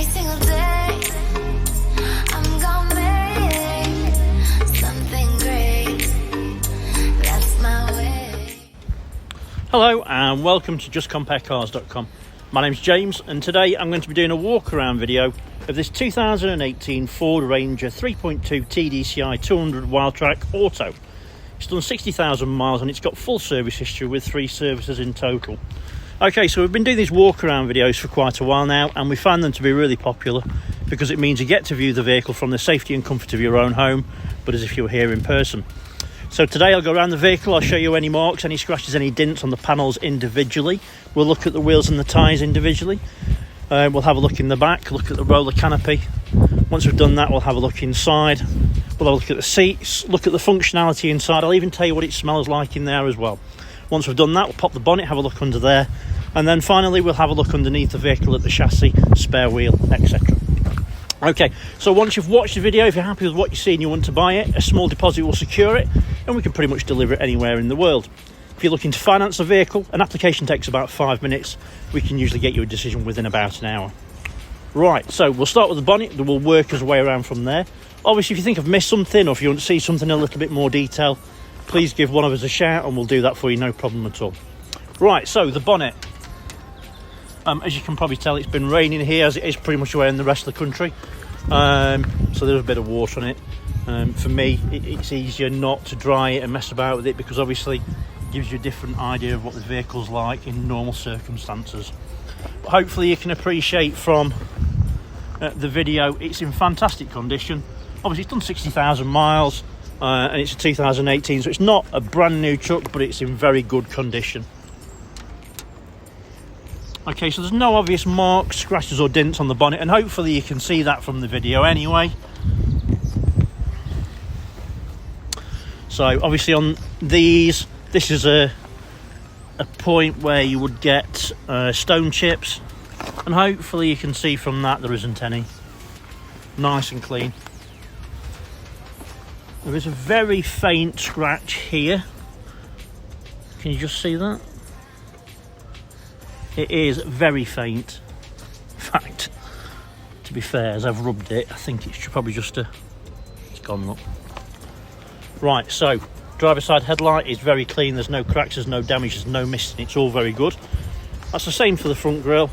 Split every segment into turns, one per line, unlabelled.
single day I'm gonna make something great. That's my way.
Hello and welcome to justcomparecars.com. My name's James and today I'm going to be doing a walk around video of this 2018 Ford Ranger 3.2 TDCi 200 Wildtrak Auto. It's done 60,000 miles and it's got full service history with 3 services in total. Okay, so we've been doing these walk around videos for quite a while now and we find them to be really popular because it means you get to view the vehicle from the safety and comfort of your own home, but as if you were here in person. So today I'll go around the vehicle, I'll show you any marks, any scratches, any dints on the panels individually. We'll look at the wheels and the tyres individually. We'll have a look in the back, look at the roller canopy. Once we've done that, we'll have a look inside. We'll have a look at the seats, look at the functionality inside. I'll even tell you what it smells like in there as well. Once we've done that, we'll pop the bonnet, have a look under there. And then finally, we'll have a look underneath the vehicle at the chassis, spare wheel, etc. Okay, so once you've watched the video, if you're happy with what you see and you want to buy it, a small deposit will secure it and we can pretty much deliver it anywhere in the world. If you're looking to finance a vehicle, an application takes about 5 minutes. We can usually get you a decision within about an hour. Right, so we'll start with the bonnet, then we'll work our way around from there. Obviously, if you think I've missed something or if you want to see something in a little bit more detail, please give one of us a shout and we'll do that for you, no problem at all. Right, so the bonnet. As you can probably tell, it's been raining here as it is pretty much away in the rest of the country. So there's a bit of water on it. For me, it's easier not to dry it and mess about with it because obviously it gives you a different idea of what the vehicle's like in normal circumstances. But hopefully you can appreciate from the video, it's in fantastic condition. Obviously it's done 60,000 miles and it's a 2018, so it's not a brand new truck, but it's in very good condition. Okay, so there's no obvious marks, scratches or dents on the bonnet, and hopefully you can see that from the video anyway. So obviously on these, this is a point where you would get stone chips, and hopefully you can see from that there isn't any. Nice and clean. There is a very faint scratch here. Can you just see that? It is very faint. In fact, to be fair, as I've rubbed it, I think it's probably just it's gone up. Right, so driver side headlight is very clean. There's no cracks, there's no damage, there's no missing. It's all very good. That's the same for the front grille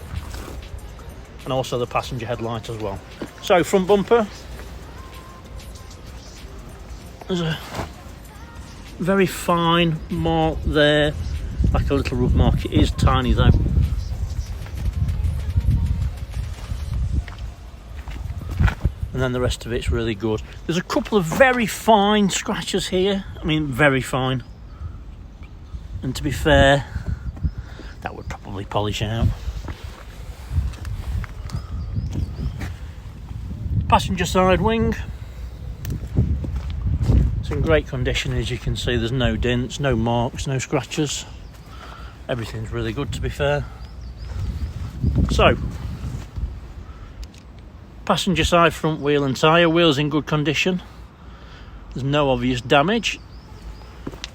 and also the passenger headlight as well. So front bumper, there's a very fine mark there, like a little rub mark. It is tiny though. And then the rest of it's really good. There's a couple of very fine scratches here. I mean, very fine. And to be fair, that would probably polish out. Passenger side wing. It's in great condition, as you can see. There's no dents, no marks, no scratches. Everything's really good, to be fair. So, passenger side front wheel and tyre. Wheels in good condition. There's no obvious damage.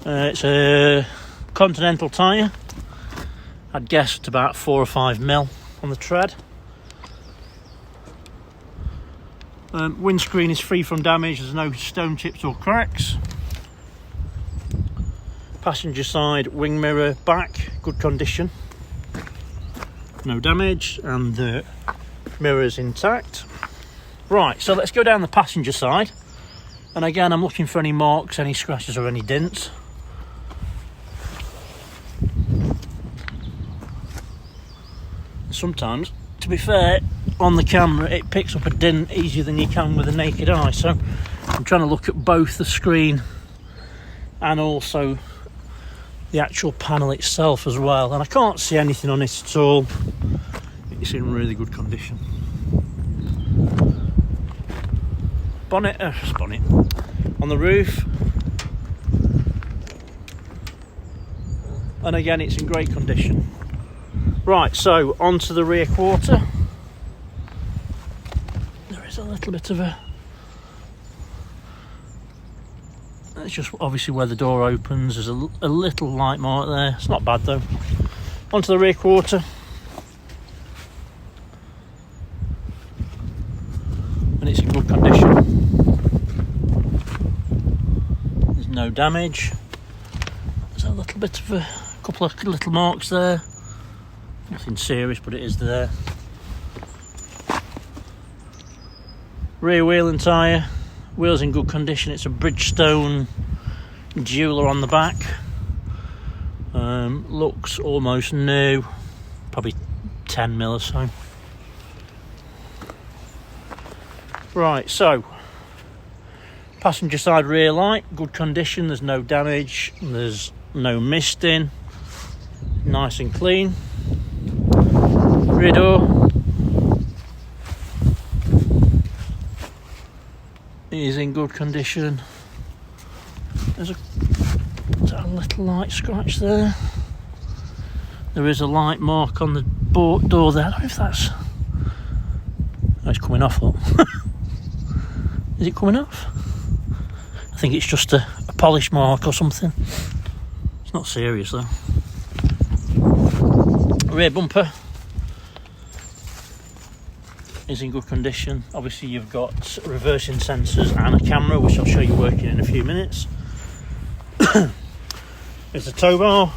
It's a Continental tyre. I'd guess it's about 4 or 5 mil on the tread. Windscreen is free from damage. There's no stone chips or cracks. Passenger side wing mirror back, good condition. No damage, and the mirror's intact. Right, so let's go down the passenger side, and again I'm looking for any marks, any scratches or any dents. Sometimes, to be fair, on the camera it picks up a dent easier than you can with the naked eye, so I'm trying to look at both the screen and also the actual panel itself as well, and I can't see anything on it at all. It's in really good condition. Bonnet on the roof, and again it's in great condition. Right, so onto the rear quarter. There is a little bit of a, it's just obviously where the door opens, there's a little light mark there. It's not bad though. Onto the rear quarter. no damage. There's a little bit of a couple of little marks there. Nothing serious, but it is there. Rear wheel and tyre. Wheels in good condition. It's a Bridgestone jeweler on the back. Looks almost new. Probably 10 mil or so. Right, so passenger side rear light, good condition. There's no damage. There's no misting. Nice and clean. Rear door is in good condition. There's a little light scratch there. There is a light mark on the door there. I don't know if that's... Oh, it's coming off, look. Is it coming off? I think it's just a polish mark or something. It's not serious though. Rear bumper is in good condition. Obviously you've got reversing sensors and a camera, which I'll show you working in a few minutes. There's a tow bar.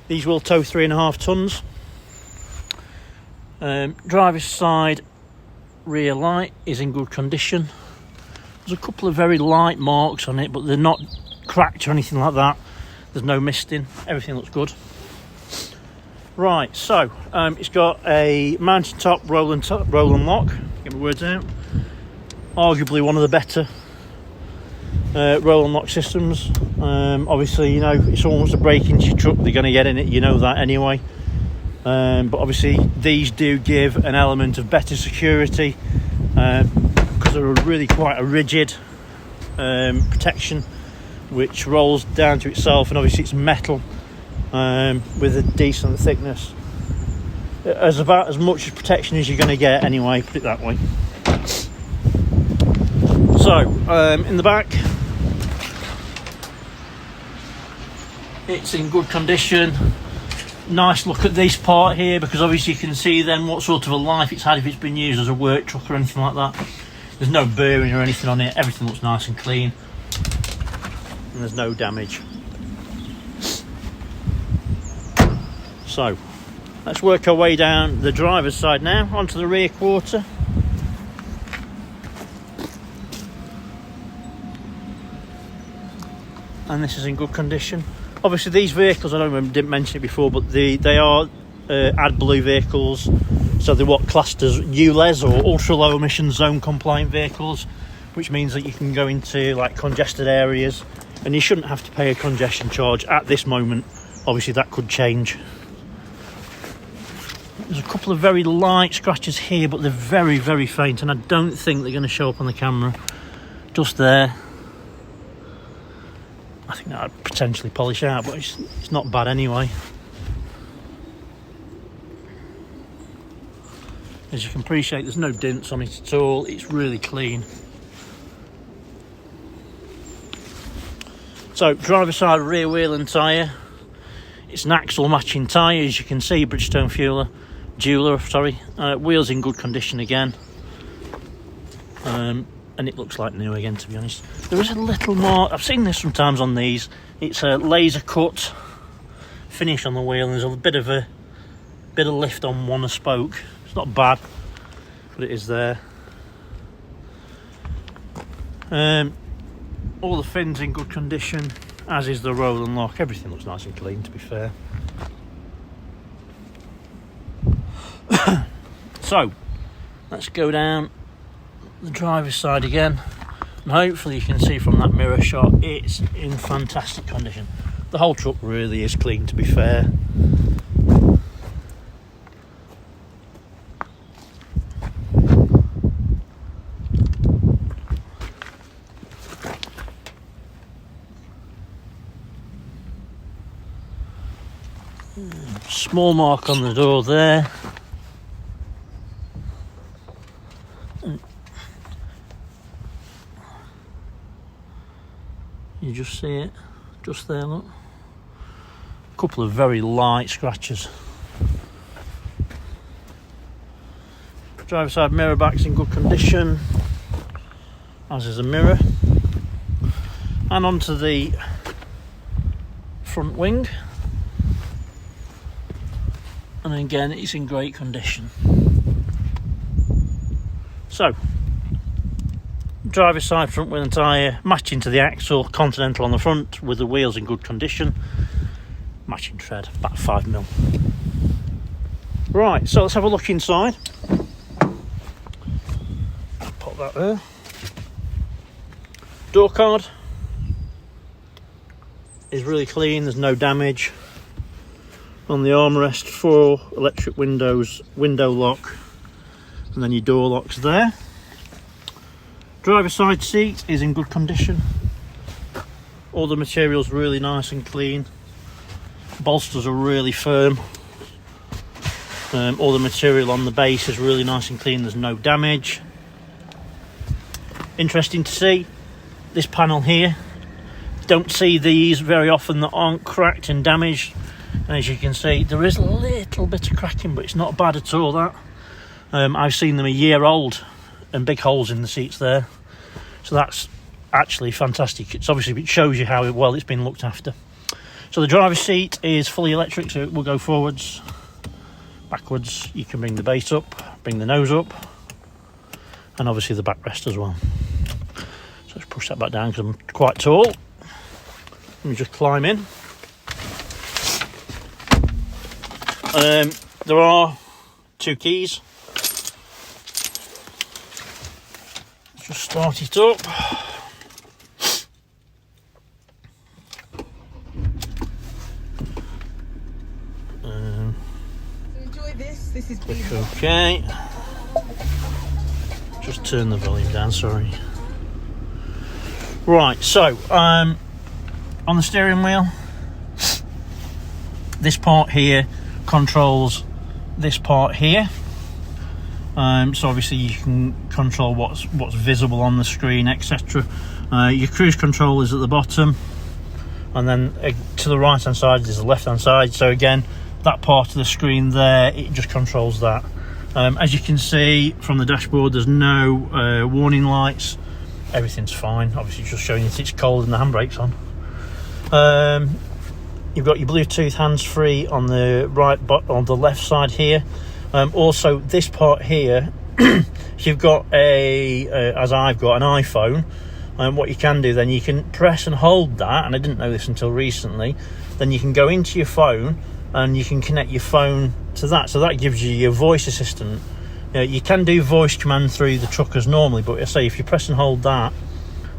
These will tow 3.5 tons. Driver's side rear light is in good condition. There's a couple of very light marks on it, but they're not cracked or anything like that. There's no misting. Everything looks good. Right, so it's got a mountain-top roll and lock. Get my words out. Arguably one of the better roll and lock systems. Obviously, you know, if someone wants to break into your truck, they're going to get in it. You know that anyway. But obviously, these do give an element of better security because they're really quite a rigid protection, which rolls down to itself, and obviously it's metal. With a decent thickness. As about as much protection as you're going to get anyway, put it that way. So, in the back, it's in good condition. Nice look at this part here, because obviously you can see then what sort of a life it's had if it's been used as a work truck or anything like that. There's no burring or anything on it. Everything looks nice and clean, and there's no damage. So, let's work our way down the driver's side now, onto the rear quarter. And this is in good condition. Obviously these vehicles, didn't mention it before, but they are AdBlue vehicles. So they're what classed as ULEZ, or ultra low emission zone compliant vehicles, which means that you can go into like congested areas and you shouldn't have to pay a congestion charge at this moment. Obviously that could change. There's a couple of very light scratches here, but they're very, very faint, and I don't think they're going to show up on the camera. Just there. I think that I'd potentially polish out, but it's not bad anyway. As you can appreciate, there's no dents on it at all. It's really clean. So, driver side rear wheel and tyre. It's an axle matching tyre, as you can see, Bridgestone jeweler, wheels in good condition again, and it looks like new again, to be honest. There is a little more, I've seen this sometimes on these, it's a laser cut finish on the wheel, and there's a bit of lift on one spoke. It's not bad, but it is there. All the fins in good condition, as is the roll and lock. Everything looks nice and clean, to be fair. So, let's go down the driver's side again, and hopefully you can see from that mirror shot it's in fantastic condition. The whole truck really is clean, to be fair. Small mark on the door there. You just see it, just there, look. A couple of very light scratches. Driver side mirror back's in good condition, as is the mirror. And onto the front wing, and again it's in great condition. So, driver's side front wheel and tyre matching to the axle, Continental on the front with the wheels in good condition, matching tread, about 5mm. Right, so let's have a look inside. Pop that there. Door card is really clean, there's no damage. On the armrest, 4 electric windows, window lock, and then your door locks there. Driver's side seat is in good condition. All the material's really nice and clean. Bolsters are really firm. All the material on the base is really nice and clean, there's no damage. Interesting to see, this panel here, don't see these very often that aren't cracked and damaged. And as you can see, there is a little bit of cracking, but it's not bad at all, that. I've seen them a year old and big holes in the seats there. So that's actually fantastic. It's obviously, it shows you how well it's been looked after. So the driver's seat is fully electric, so it will go forwards, backwards. You can bring the base up, bring the nose up, and obviously the backrest as well. So let's push that back down because I'm quite tall. Let me just climb in. There are 2 keys. Let's just start it up.
Enjoy this. This is
Click OK. Just turn the volume down, sorry. Right, so on the steering wheel, this part here controls this part here. So obviously you can control what's visible on the screen, etc. Your cruise control is at the bottom, and then to the right hand side is the left hand side. So again, that part of the screen there, it just controls that. As you can see from the dashboard, there's no warning lights. Everything's fine. Obviously just showing that it's cold and the handbrake's on. You've got your Bluetooth hands-free on the on the left side here. Also, this part here, if you've got as I've got an iPhone, what you can do then, you can press and hold that, and I didn't know this until recently, then you can go into your phone and you can connect your phone to that. So that gives you your voice assistant. You can do voice command through the truckers normally, but I say if you press and hold that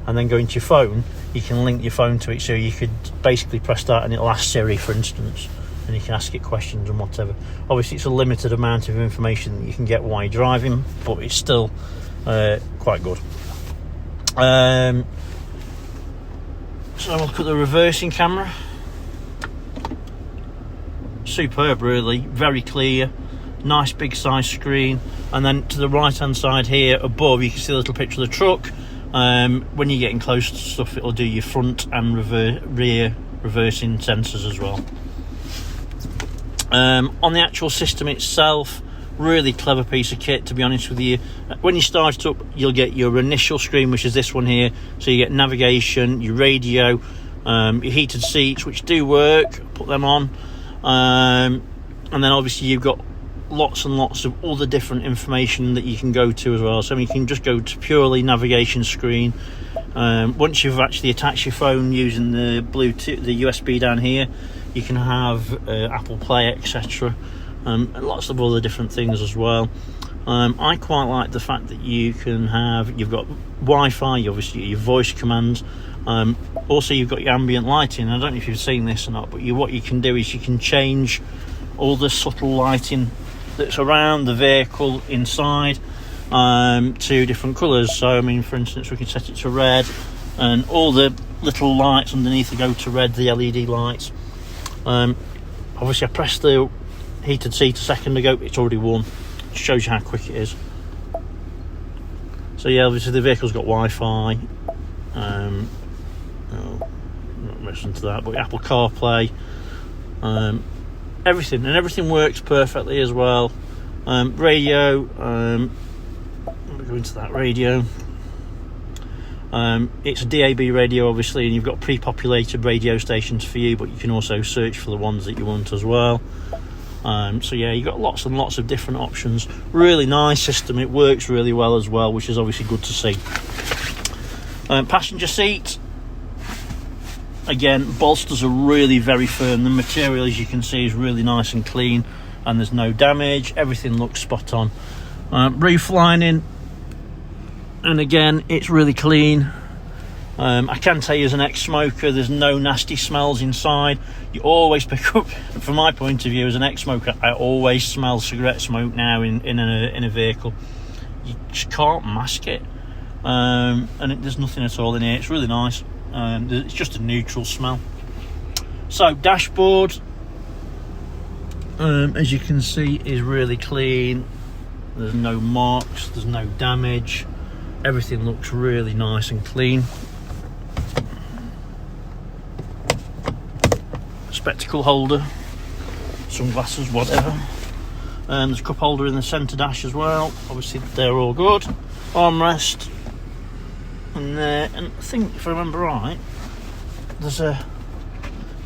and then go into your phone, you can link your phone to it. So you could basically press that and it'll ask Siri, for instance, and you can ask it questions and whatever. Obviously it's a limited amount of information that you can get while you're driving, but it's still quite good. So look at the reversing camera. Superb, really, very clear, nice big size screen. And then to the right hand side here above, you can see a little picture of the truck. When you're getting close to stuff, it'll do your front and rear reversing sensors as well. On the actual system itself, really clever piece of kit, to be honest with you. When you start it up, you'll get your initial screen, which is this one here. So you get navigation, your radio, your heated seats, which do work, put them on. And then obviously you've got lots and lots of other different information that you can go to as well. So you can just go to purely navigation screen. Once you've actually attached your phone using the Bluetooth, the USB down here, you can have Apple Play, etc. And lots of other different things as well. I quite like the fact that you've got Wi-Fi, obviously your voice commands. Also you've got your ambient lighting. I don't know if you've seen this or not, but what you can do is you can change all the subtle lighting that's around the vehicle inside to different colours. So I mean, for instance, we can set it to red, and all the little lights underneath go to red, the LED lights. Obviously I pressed the heated seat a second ago, it's already warm. It shows you how quick it is. So yeah, obviously the vehicle's got Wi-Fi. Not listen to that, but Apple CarPlay, everything works perfectly as well. Radio, let me go into that radio. It's a DAB radio obviously, and you've got pre-populated radio stations for you, but you can also search for the ones that you want as well. So yeah, you've got lots and lots of different options. Really nice system, it works really well as well, which is obviously good to see. Passenger seat, again, bolsters are really very firm. The material, as you can see, is really nice and clean, and there's no damage. Everything looks spot on. Roof lining, and again, it's really clean. I can tell you, as an ex-smoker, there's no nasty smells inside. You always pick up, from my point of view as an ex-smoker, I always smell cigarette smoke now in a vehicle. You just can't mask it, and there's nothing at all in here. It's really nice. It's just a neutral smell. So dashboard, as you can see, is really clean. There's no marks, there's no damage. Everything looks really nice and clean. Spectacle holder, sunglasses, whatever. There's a cup holder in the centre dash as well. Obviously they're all good. Armrest, and I think, if I remember right, there's a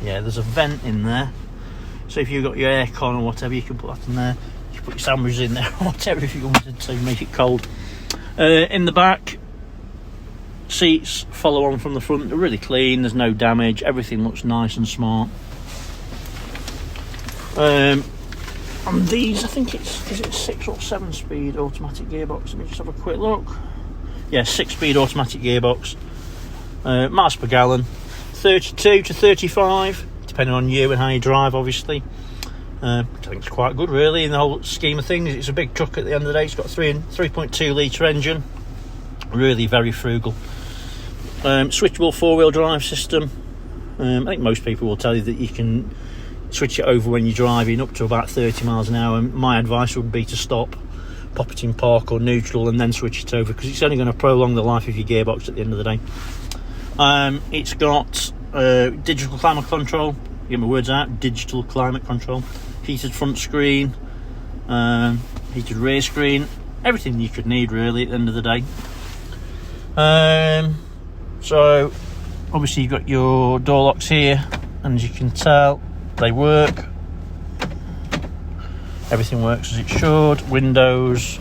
vent in there. So if you've got your aircon or whatever, you can put that in there. You can put your sandwiches in there or whatever if you wanted to make it cold. In the back, seats follow on from the front. They're really clean. There's no damage. Everything looks nice and smart. On these, I think is it 6 or 7 speed automatic gearbox? Let me just have a quick look. Yeah, 6 speed automatic gearbox. Miles per gallon, 32 to 35, depending on you and how you drive, obviously. I think it's quite good, really, in the whole scheme of things. It's a big truck at the end of the day. It's got a 3.2 litre engine. Really very frugal. Switchable 4-wheel drive system. I think most people will tell you that you can switch it over when you're driving up to about 30 miles an hour. My advice would be to stop, pop it in park or neutral, and then switch it over, because it's only going to prolong the life of your gearbox at the end of the day. It's got digital climate control. Get my words out. Digital climate control. Heated front screen, heated rear screen. Everything you could need, really, at the end of the day. So obviously you've got your door locks here, and as you can tell, they work. Everything works as it should. Windows,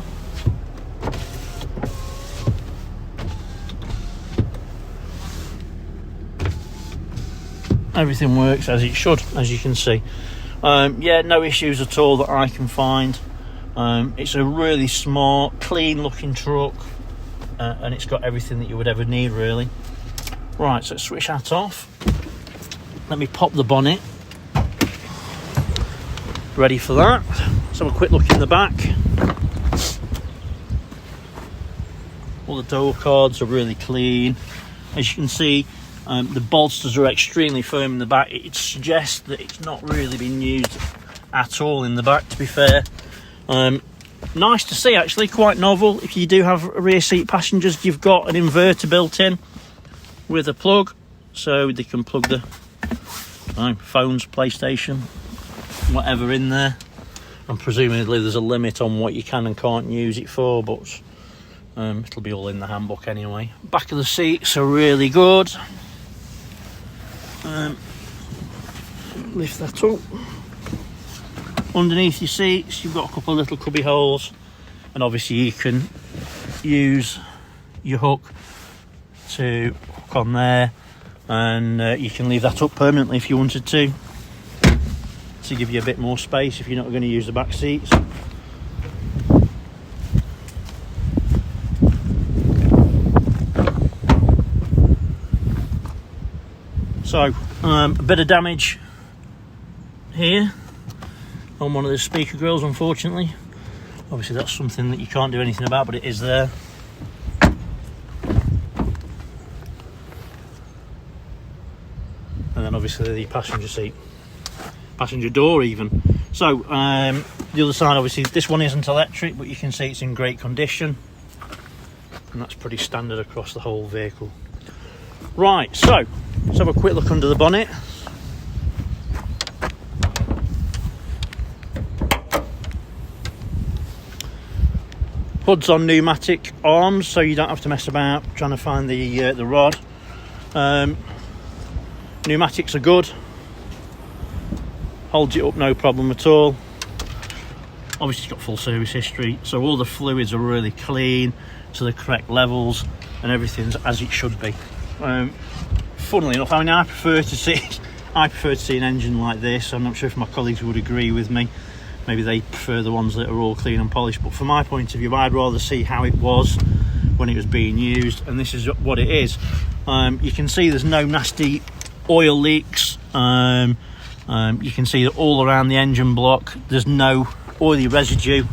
everything works as it should, as you can see. Yeah, no issues at all that I can find. It's a really smart, clean looking truck, and it's got everything that you would ever need, really. Right, so let's switch that off. Let me pop the bonnet. Ready for that. Let's have a quick look in the back. All the door cards are really clean. As you can see, the bolsters are extremely firm in the back. It suggests that it's not really been used at all in the back, to be fair. Nice to see, actually, quite novel. If you do have rear seat passengers, you've got an inverter built in with a plug, so they can plug the phones, PlayStation, whatever in there. And presumably there's a limit on what you can and can't use it for, but it'll be all in the handbook anyway. Back of the seats are really good. Lift that up. Underneath your seats, you've got a couple of little cubby holes, and obviously you can use your hook to hook on there, and you can leave that up permanently if you wanted to give you a bit more space if you're not going to use the back seats. So a bit of damage here on one of the speaker grills, unfortunately. Obviously that's something that you can't do anything about, but it is there. And then obviously the passenger seat, passenger door even. So the other side, obviously this one isn't electric, but you can see it's in great condition, and that's pretty standard across the whole vehicle. Right, so let's have a quick look under the bonnet. Hoods on pneumatic arms, so you don't have to mess about trying to find the rod. Pneumatics are good, holds it up no problem at all. Obviously it's got full service history, so all the fluids are really clean to the correct levels and everything's as it should be. Funnily enough, I mean, I prefer to see an engine like this. I'm not sure if my colleagues would agree with me. Maybe they prefer the ones that are all clean and polished, but from my point of view, I'd rather see how it was when it was being used, and this is what it is. You can see there's no nasty oil leaks. You can see that all around the engine block there's no oily residue.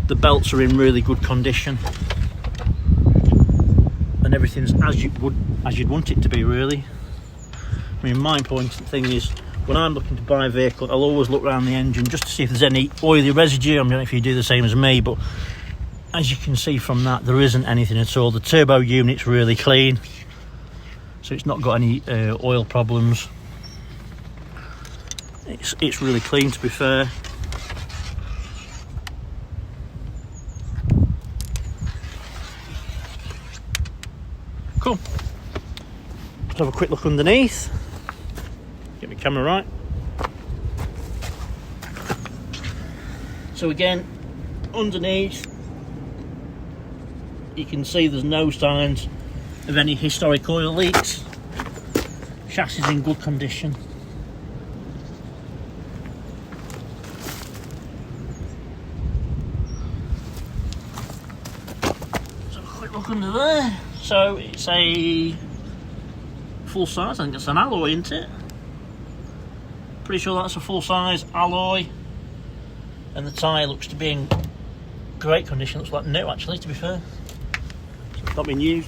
The belts are in really good condition, and everything's as you'd want it to be, really. I mean, my important thing is, when I'm looking to buy a vehicle, I'll always look around the engine just to see if there's any oily residue. I don't know if you do the same as me, but as you can see from that, there isn't anything at all. The turbo unit's really clean, so it's not got any oil problems. It's really clean, to be fair. Cool. Let's have a quick look underneath. Get my camera right. So again, underneath you can see there's no signs of any historic oil leaks. Chassis is in good condition. So a quick look under there. So it's a full size, I think it's an alloy, isn't it? Pretty sure that's a full size alloy, and the tyre looks to be in great condition. Looks like new, actually, to be fair. So it's not been used.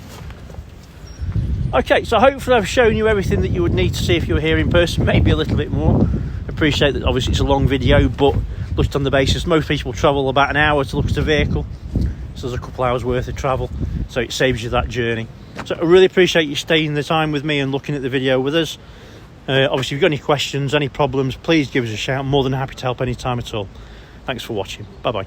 Okay, so hopefully I've shown you everything that you would need to see if you were here in person, maybe a little bit more. Appreciate that obviously it's a long video, but looked on the basis most people travel about an hour to look at a vehicle, so there's a couple hours worth of travel, so it saves you that journey. So I really appreciate you staying the time with me and looking at the video with us. Obviously, if you've got any questions, any problems, please give us a shout. I'm more than happy to help any time at all. Thanks for watching. Bye bye.